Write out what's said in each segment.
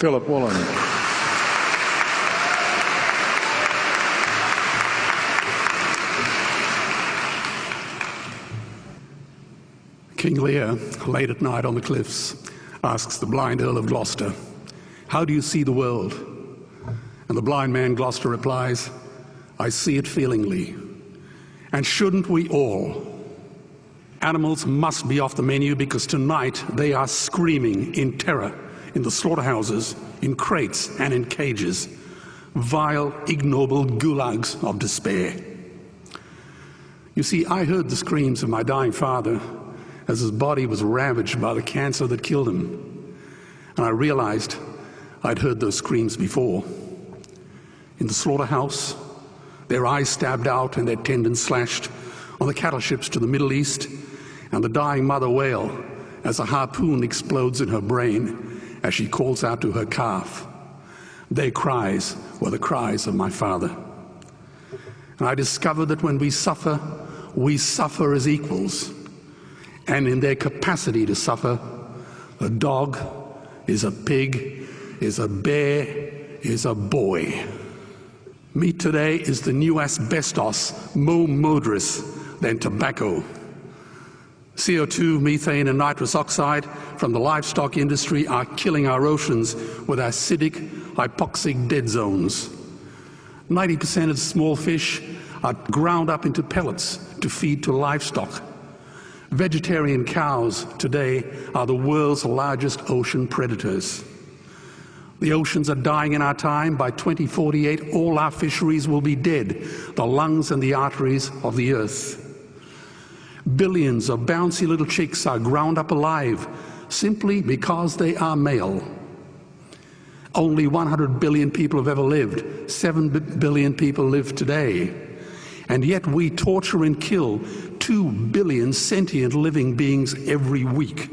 Philip Wollen. King Lear, late at night on the cliffs, asks the blind Earl of Gloucester, "How do you see the world?" And the blind man Gloucester replies, "I see it feelingly. And shouldn't we all? Animals must be off the menu because tonight they are screaming in terror in the slaughterhouses, in crates and in cages, vile, ignoble gulags of despair." You see, I heard the screams of my dying father as his body was ravaged by the cancer that killed him. And I realized I'd heard those screams before. In the slaughterhouse, their eyes stabbed out and their tendons slashed, on the cattle ships to the Middle East, and the dying mother wail as a harpoon explodes in her brain as she calls out to her calf. Their cries were the cries of my father. And I discovered that when we suffer as equals. And in their capacity to suffer, a dog is a pig, is a bear, is a boy. Meat today is the new asbestos, more murderous than tobacco. CO2, methane and nitrous oxide from the livestock industry are killing our oceans with acidic, hypoxic dead zones. 90% of small fish are ground up into pellets to feed to livestock. Vegetarian cows today are the world's largest ocean predators. The oceans are dying in our time. By 2048, all our fisheries will be dead, the lungs and the arteries of the earth. Billions of bouncy little chicks are ground up alive simply because they are male. Only 100 billion people have ever lived. 7 billion people live today. And yet we torture and kill 2 billion sentient living beings every week.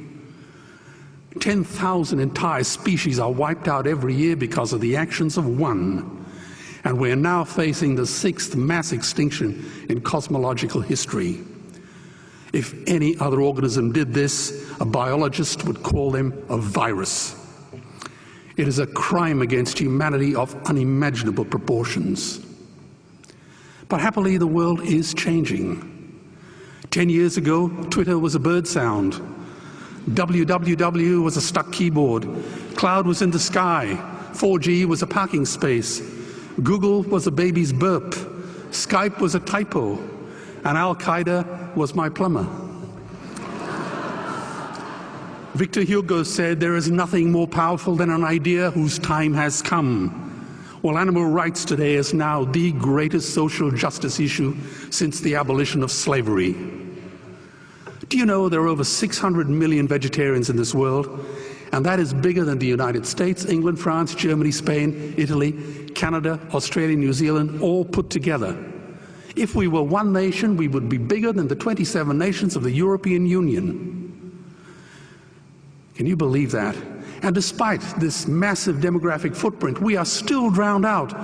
10,000 entire species are wiped out every year because of the actions of one. And we're now facing the 6th mass extinction in cosmological history. If any other organism did this, a biologist would call them a virus. It is a crime against humanity of unimaginable proportions. But happily, the world is changing. 10 years ago, Twitter was a bird sound. www was a stuck keyboard. Cloud was in the sky. 4G was a parking space. Google was a baby's burp. Skype was a typo. And Al-Qaeda was my plumber. Victor Hugo said, "There is nothing more powerful than an idea whose time has come." Well, animal rights today is now the greatest social justice issue since the abolition of slavery. Do you know there are over 600 million vegetarians in this world? And that is bigger than the United States, England, France, Germany, Spain, Italy, Canada, Australia, New Zealand, all put together. If we were one nation, we would be bigger than the 27 nations of the European Union. Can you believe that? And despite this massive demographic footprint, we are still drowned out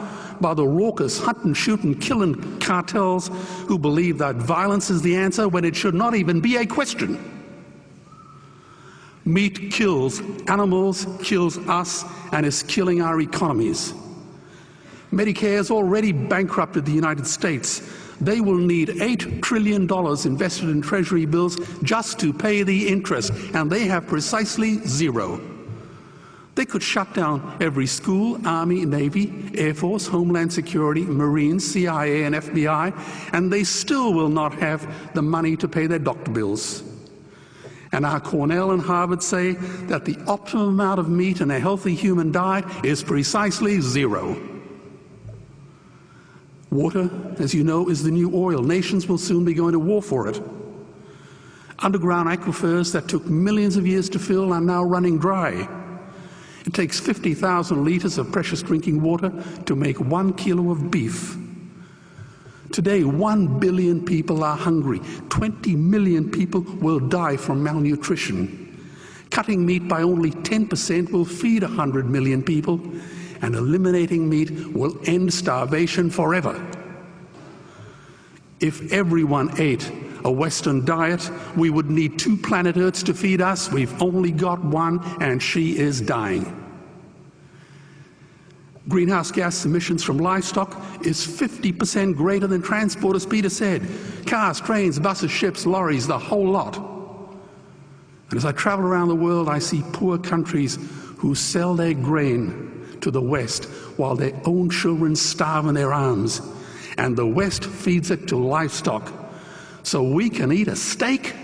by the raucous hunting, shooting, killing cartels who believe that violence is the answer when it should not even be a question. Meat kills animals, kills us, and is killing our economies. Medicare has already bankrupted the United States. They will need $8 trillion invested in Treasury bills just to pay the interest, and they have precisely zero. They could shut down every school, Army, Navy, Air Force, Homeland Security, Marines, CIA, and FBI, and they still will not have the money to pay their doctor bills. And our Cornell and Harvard say that the optimum amount of meat in a healthy human diet is precisely zero. Water, as you know, is the new oil. Nations will soon be going to war for it. Underground aquifers that took millions of years to fill are now running dry. It takes 50,000 liters of precious drinking water to make 1 kilo of beef. Today, 1 billion people are hungry. 20 million people will die from malnutrition. Cutting meat by only 10% will feed 100 million people, and eliminating meat will end starvation forever. If everyone ate a Western diet, we would need 2 planet Earths to feed us. We've only got one, and she is dying. Greenhouse gas emissions from livestock is 50% greater than transport, as Peter said. Cars, trains, buses, ships, lorries, the whole lot. And as I travel around the world, I see poor countries who sell their grain to the West while their own children starve in their arms. And the West feeds it to livestock so we can eat a steak?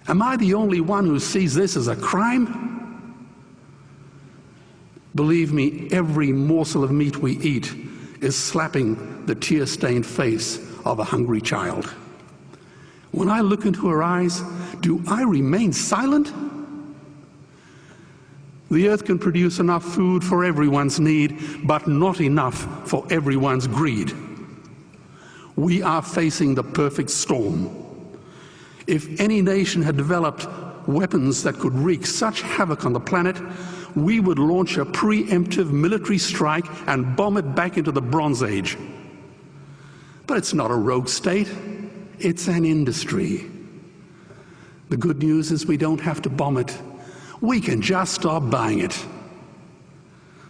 Am I the only one who sees this as a crime? Believe me, every morsel of meat we eat is slapping the tear-stained face of a hungry child. When I look into her eyes, do I remain silent? The earth can produce enough food for everyone's need, but not enough for everyone's greed. We are facing the perfect storm. If any nation had developed weapons that could wreak such havoc on the planet, we would launch a preemptive military strike and bomb it back into the Bronze Age. But it's not a rogue state, it's an industry. The good news is we don't have to bomb it. We can just stop buying it.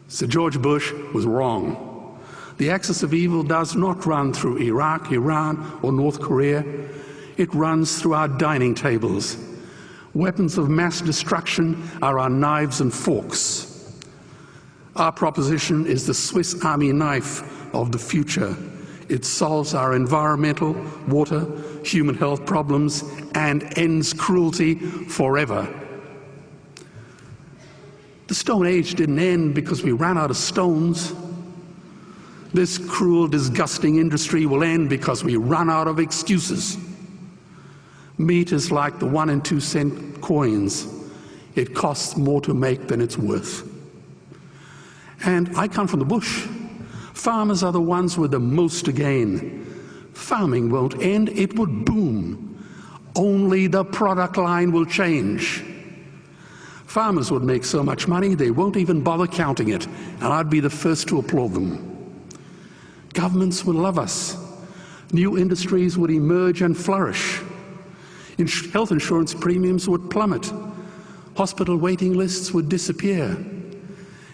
Sir George Bush was wrong. The axis of evil does not run through Iraq, Iran, or North Korea. It runs through our dining tables. Weapons of mass destruction are our knives and forks. Our proposition is the Swiss Army knife of the future. It solves our environmental, water, human health problems and ends cruelty forever. The Stone Age didn't end because we ran out of stones. This cruel, disgusting industry will end because we run out of excuses. Meat is like the 1 and 2 cent coins. It costs more to make than it's worth. And I come from the bush. Farmers are the ones with the most to gain. Farming won't end, it would boom. Only the product line will change. Farmers would make so much money they won't even bother counting it, and I'd be the first to applaud them. Governments would love us. New industries would emerge and flourish. Health insurance premiums would plummet. Hospital waiting lists would disappear.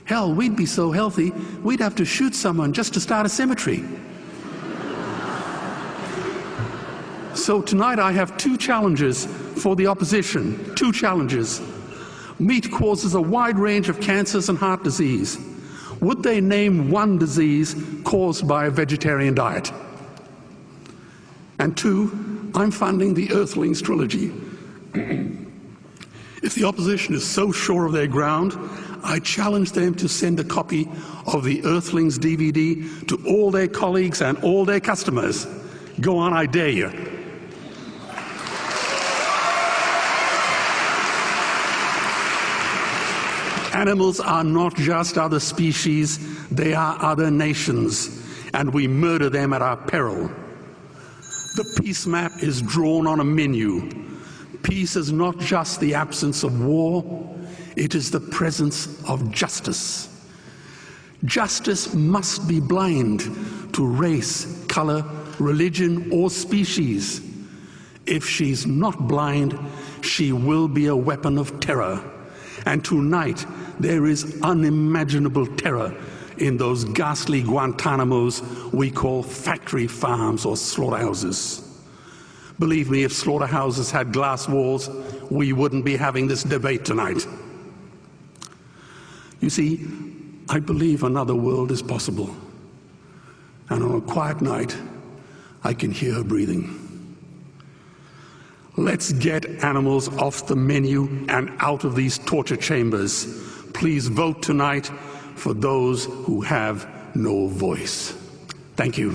Hell, we'd be so healthy, we'd have to shoot someone just to start a cemetery. So tonight I have 2 challenges for the opposition. 2 challenges. Meat causes a wide range of cancers and heart disease. Would they name one disease caused by a vegetarian diet? And 2, I'm funding the Earthlings trilogy. If the opposition is so sure of their ground, I challenge them to send a copy of the Earthlings DVD to all their colleagues and all their customers. Go on, I dare you. Animals are not just other species, they are other nations, and we murder them at our peril. The peace map is drawn on a menu. Peace is not just the absence of war, it is the presence of justice. Justice must be blind to race, color, religion, or species. If she's not blind, she will be a weapon of terror. And tonight, there is unimaginable terror in those ghastly Guantanamos we call factory farms or slaughterhouses. Believe me, if slaughterhouses had glass walls, we wouldn't be having this debate tonight. You see, I believe another world is possible. And on a quiet night, I can hear her breathing. Let's get animals off the menu and out of these torture chambers. Please vote tonight for those who have no voice. Thank you.